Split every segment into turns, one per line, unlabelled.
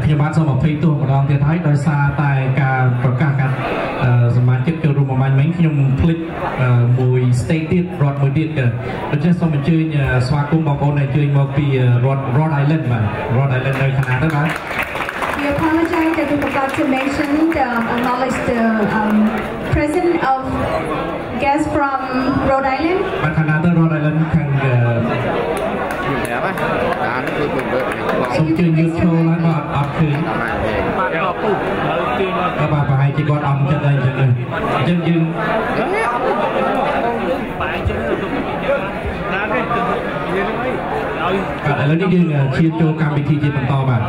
ខ្ញុំបានសូមអភ័យទោសម្ដងទៀតហើយដោយសារតែការប្រកាសការសមាជិកចូលរួមប្រមាណមិញខ្ញុំភ្លេចមួយ state ទៀតរដ្ឋមួយទៀតដូច្នេះសូមអញ្ជើញស្វាគមន៍បងប្អូនដែលអញ្ជើញមកពីរដ្ឋ Rhode Island បាទ Rhode Island នៅខាងណាទៅបាទ
We apologize that we forgot to mention acknowledge the presence of guests from Rhode Island.
បាទខាងណាទៅ Rhode Island ខាងសូមជឿយើងចូលឡើងមកអត់ឃើញបាទប្រហែលជាគាត់អត់ចិត្តអីចឹងអញ្ចឹងយើងឥឡូវនេះយើងឈានចូលកម្មវិធីជាបន្តបាទ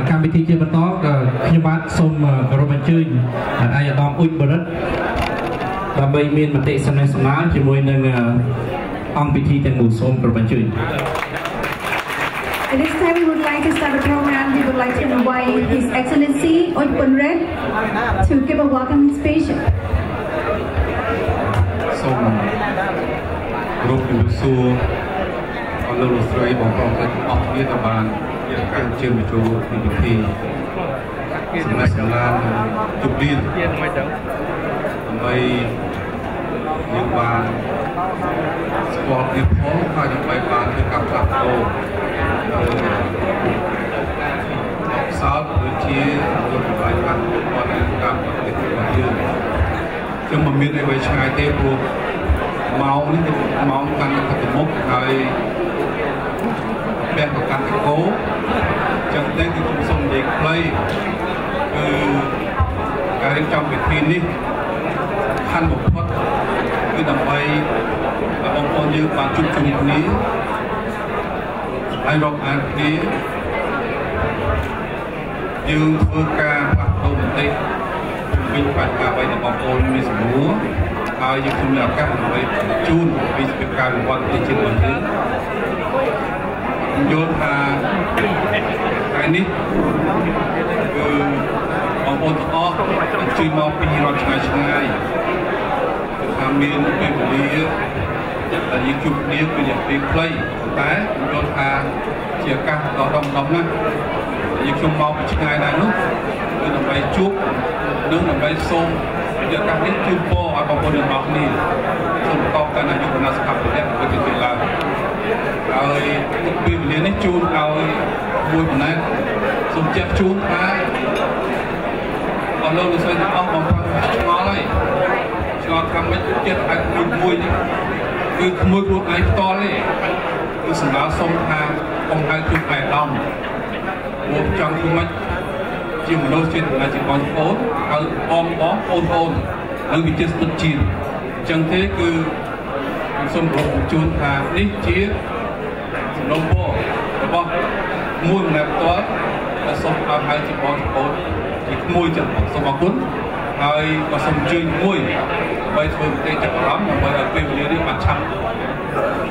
កម្មវិធីជាបន្តខ្ញុំបាទសូមគោរពអញ្ជើញអាយដាមអ៊ុចបរិទ្ធដើម្បីមានមតិសំណេះសំណាលជាមួយនឹងអង្គពិធីទាំងមូលសូមគោរពអញ្ជើញ
At this time, we would like to start the program. We would like to invite His Excellency Oj Bunred to give a welcoming speech.
សូមគោរពជំរាបសួរអស់លោកលោកស្រីបងប្អូនទាំងអស់គ្នាដែលបានយកការជើងចូលក្នុងពិធីសម្ដែងសម្លាញជប់លៀនដើម្បីយើងបានស្គាល់ពីផងហើយដើម្បីបានធ្វើការផ្លាស់ប្ដូរសោតដូចជាលោកប្រវត្តិបានគាត់តាមប្រទេសរបស់យើងចឹងមិនមានអីឆ្ងាយទេព្រោះម៉ោងនេះម៉ោងកាន់តែទៅមុខហើយបែបប្រកាន់តកោចឹងតែគឺខ្ញុំសូមនិយាយខ្លីគឺការរៀបចំពិធីនេះសំខាន់បំផុតគឺដើម្បីបងប្អូនយើងបានជួបជុំគ្នាហើយរាប់អានគ្នាយើងធ្វើការផ្លាស់ប្ដូរបន្តិចវិញបញ្ហាអ្វីដែលបងប្អូនមានសំណួរហើយយើងខ្ញុំមានឱកាសដើម្បីជូនពីស្ពីការវិវត្តជារបស់យើងយល់ថាថ្ងៃនេះគឺបងប្អូនទាំងអស់ជួយមកពីរដ្ឋឆ្ងាយថាមានពេលវេលាដែលយើងជួបគ្នាគឺរយៈពេលខ្លីតែយល់ថាជាឱកាសដ៏ដំណាស់យើងខ្ញុំមកពីឆ្ងាយដែរនោះគឺដើម្បីជួបនិងដើម្បីសូមយកឱកាសនេះជូនពរឲ្យបងប្អូនទាំងអស់គ្នាសូមតបទៅនាយកគណៈសង្ឃប្រទេសវិទ្យាល័យហើយទុកពេលវេលានេះជូនឲ្យមួយប៉ុណ្ណេះសូមជែកជូនថាអស់លោកលោកស្រីទាំងអស់បងប្អូនឆ្ងល់ហើយឆ្ងល់ថាមិនចិត្តឲ្យមួយនេះគឺក្មួយខ្លួនឯងផ្ទាល់ទេគឺសម្ដៅសុំថាកុំឲ្យជួបឯកឧត្តមមកចង់ធ្វើម៉េចជាមនុស្សជាបងប្អូនហើយបងប្អូននិងវិជាស្និទ្ធជាតិអញ្ចឹងទេគឺសូមគោរពជូនថានេះជាសំណូមពររបស់មួយម្នាក់ផ្ទាល់ដែលសូមឲ្យហៅជាបងប្អូនជាក្មួយចិត្តសូមអរគុណហើយក៏សូមអញ្ជើញមួយដើម្បីធ្វើប្រទេសចាប់អារម្មណ៍ដើម្បីឲ្យពេលវេលានេះបានឆាប់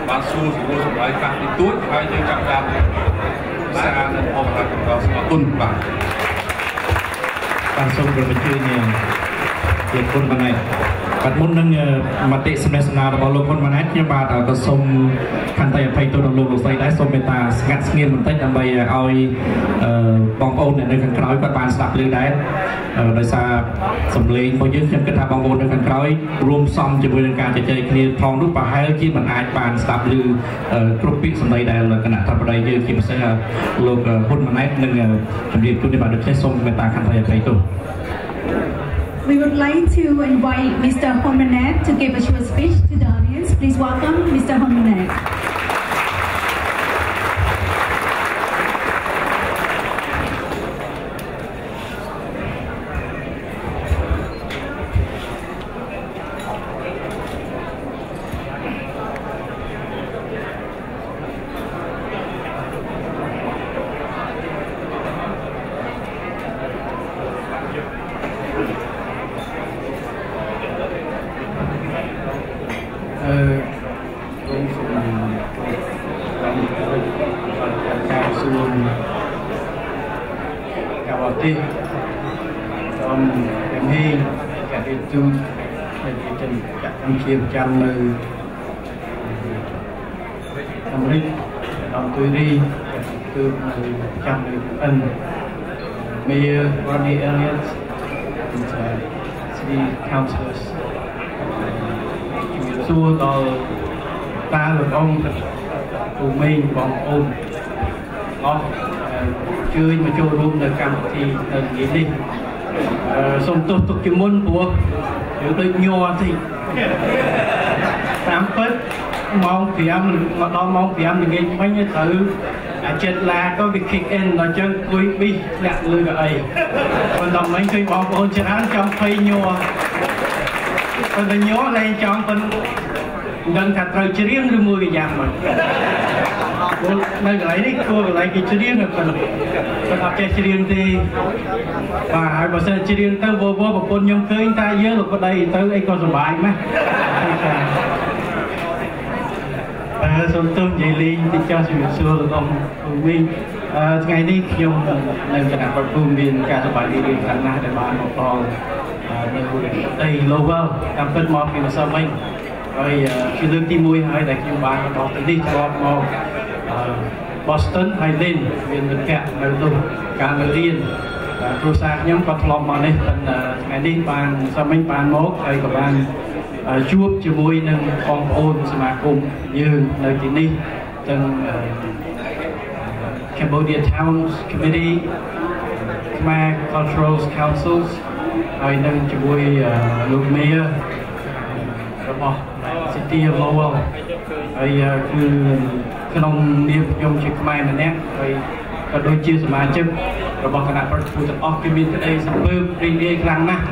បានសួរសម្រាប់កាសទីទួចហើយយើងចាប់តាមសារនៅអបអរដល់សូមអរគុណបាទ
បានសូមគោរពអញ្ជើញជាគុណបណ្ណែតបាទមុននឹងមតិសម្ដែងសម្ដាររបស់លោកហ៊ុនម៉ាណែតខ្ញុំបាទក៏សូមខន្តីអភ័យទោសដល់លោកលោកស្រីដែរសូមមេត្តាស្ងាត់ស្ងៀមបន្តិចដើម្បីឲ្យបងប្អូននៅខាងក្រោយគាត់បានស្ដាប់ឮដែរដោយសារសម្លេងរបស់យើងខ្ញុំគិតថាបងប្អូននៅខាងក្រោយរួមផ្សំជាមួយនឹងការជជែកគ្នាផងនោះប្រហែលជាមិនអាចបានស្ដាប់ឮគ្រប់ពាក្យសម្ដីដែលគណៈធិបតីយើងជាពិសេសលោកហ៊ុនម៉ាណែតនឹងជម្រាបជូននេះបាទដូច្នេះសូមមេត្តាខន្តីអភ័យទោស
We would like to invite Mr. Honmanet to give a short speech to the audience. Please welcome Mr. Honmanet.
ជួនជាចិនចាក់កម្មជាប្រចាំនៅអាមេរិកដល់ទុយរី គឺចាំនៅអិន Mayor Rodney Elliott and city councillors ជំរាបសួរដល់តាលោកអង្គពូមីងបងប្អូនអស់ជួយមកចូលរួមនៅកម្មវិធីនៅថ្ងៃនេះសូមទោសទុកជាមុនព្រោះយើងដូចញ័រតិចតាមពិតម៉ោង 5 មកដល់ម៉ោង 5 ល្ងាចមិញត្រូវចិត្តឡាក៏វា kick in ដល់ចឹងគួយប៊ីធ្លាក់លើកៅអីប៉ុន្តែមិញឃើញបងប្អូនច្រើនចង់ភ័យញ័រប៉ុន្តែញ័រលែងចង់ប៉ុន្តែដឹងថាត្រូវច្រៀងឬមួយយ៉ាងម៉េចនៅកន្លែងនេះគួរកន្លែងគេច្រៀងប៉ុន្តែអត់ចេះច្រៀងទេបាទហើយបើសិនច្រៀងទៅវវប្រពន្ធខ្ញុំឃើញតែយើងលោកប្តីទៅអីក៏សុបាយណាស់សូមទោសនិយាយលេងតិចចុះជំរាបសួរលោកអង្គវិញថ្ងៃនេះខ្ញុំនៅគណៈប្រពន្ធមានការសប្បាយរីករាយខ្លាំងណាស់ដែលបានមកដល់នៅដី Lowell តាមពិតមកពីម្សិលមិញហើយជាលើកទី1ហើយដែលខ្ញុំបានមកទៅនេះធ្លាប់មក Boston ហើយលេងមានមិត្តភក្តិនៅនោះការនៅរៀនគ្រួសារខ្ញុំក៏ធ្លាប់មកនេះប៉ុន្តែថ្ងៃនេះបានសម្មិញបានមកហើយក៏បានជួបជាមួយនឹងបងប្អូនសមាគមយើងនៅទីនេះទាំង Cambodia Towns Committee Khmer Cultural Councils ហើយនឹងជាមួយលោក Mayor របស់ City of Lowell ហើយគឺក្នុងនាមខ្ញុំជាខ្មែរម្នាក់ហើយក៏ដូចជាសមាជិករបស់គណៈប្រតិភូទាំងអស់គឺមានក្តីសង្ឃឹមរីករាយខ្លាំងណាស់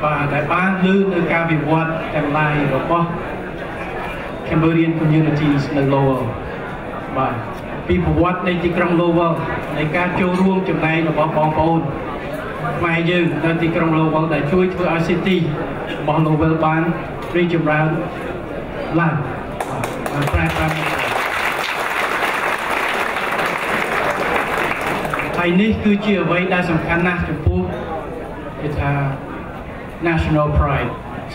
បាទដែលបានលើនៅការវិវត្តទាំងឡាយរបស់ Cambodian communities នៅ Lowell បាទពីប្រវត្តិនៃទីក្រុង Lowell នៃការចូលរួមចំណែករបស់បងប្អូនខ្មែរយើងនៅទីក្រុង Lowell ដែលជួយធ្វើឲ្យ City របស់ Lowell បានរីកចម្រើនឡើងបាទប្រែប្រួលហើយនេះគឺជាអ្វីដែលសំខាន់ណាស់ចំពោះគេថា National Pride